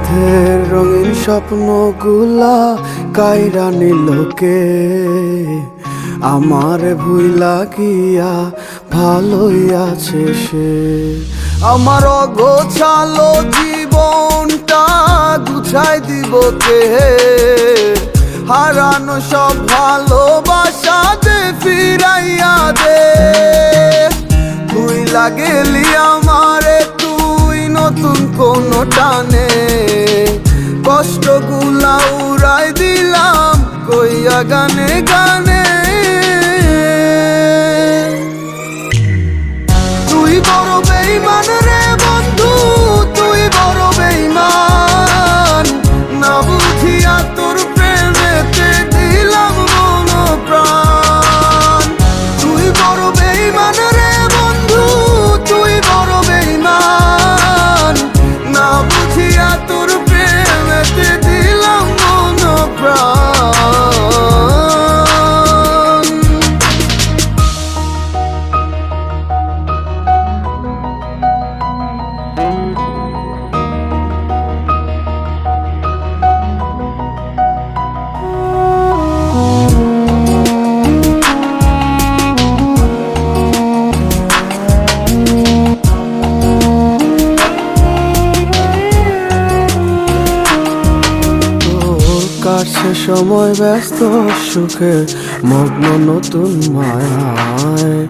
পথের রঙিন স্বপ্নগুলা কাইরা নিলোকে আমার ভুইলা গিয়া ভালোই আছে সে। আমার অগোছালো জীবনটা গুছাই দিব কে, হারানো সব ভালোবাসা দে ফিরাইয়া দে। ভুইলা গেলি আমারে তুই নতুন কোন টানে, কষ্টগুলা উড়াই দিলাম কইয়া গানে গানে। তুই বড় বেঈমান রে বন্ধু, তুই বড় বেঈমান, না বুঝিয়া তোর প্রেমেতে দিলাম মন প্রাণ। তুই বড় বেঈমান রে বন্ধু, তুই বড় বেঈমান, না বুঝিয়া তোর প্রেমেতে দিলাম মন প্রাণ। কাটছে সময় ব্যস্ত সুখে মগ্ন নতুন মায়ায়,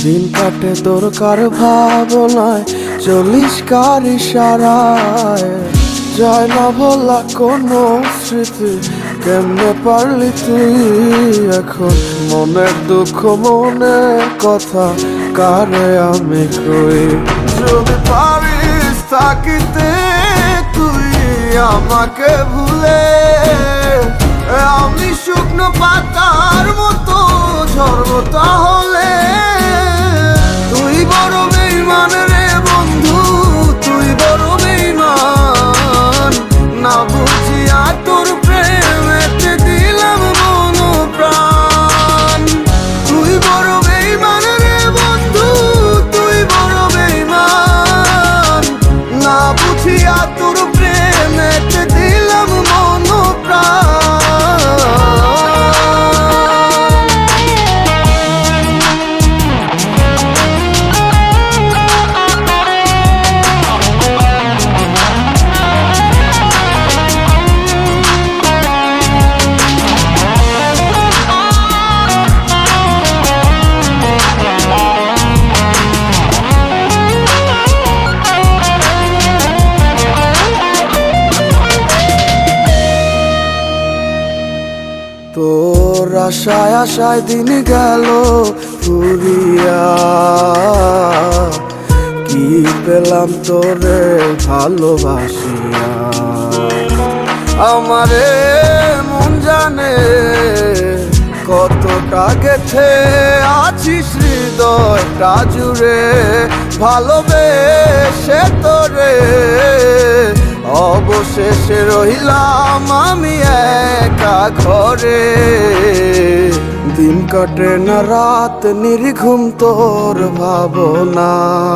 দিন কাটে তোর কার ভাবনায় চলিস কার ইশারায়। যায় না বলা কোনো স্মৃতি, কেমনে পারলি তুই এখন মনের দুঃখ মনের কথা কারে আমি কই। যদি পারিস থাকিতে তুই আমাকে ভুলে, আমি শুকনো পাতার মতো ঝরব তাহলে। তুই বড় বেঈমান রে বন্ধু, তুই বড় বেঈমান, না বুঝিয়া তোর প্রেমেতে দিলাম মন প্রাণ। তুই বড় বেঈমান রে বন্ধু, তুই বড় বেঈমান, না বুঝিয়া তোর প্রেমেতে দিলাম মন প্রাণ। তোর আশায় আশায় দিন গেল ফুরিয়া, কি পেলাম তোরে ভালোবাসিয়া। আমারে মন জানে কতটা গেছে আছিস হৃদয়টা জুড়ে, ভালোবেসে তোরে অবশেষে রইলাম আমি একা ঘরে। দিন কাটে না রাত নির্ঘুম তোর ভাবনায়,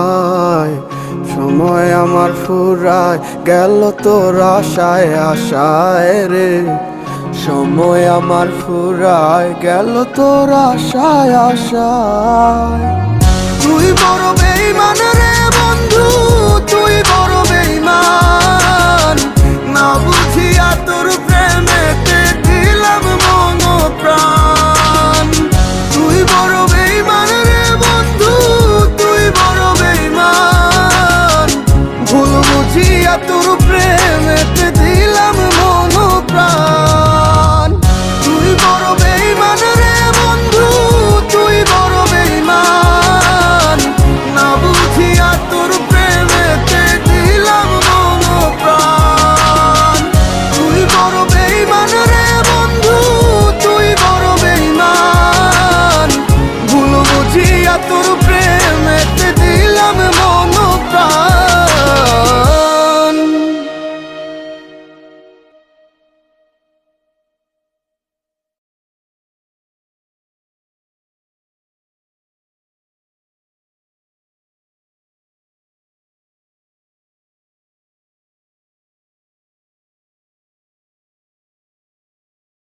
সময় আমার ফুরায় গেল তোর আশায় আশায় রে। সময় আমার ফুরায় গেল তোর আশায় আশায়। তুই বড়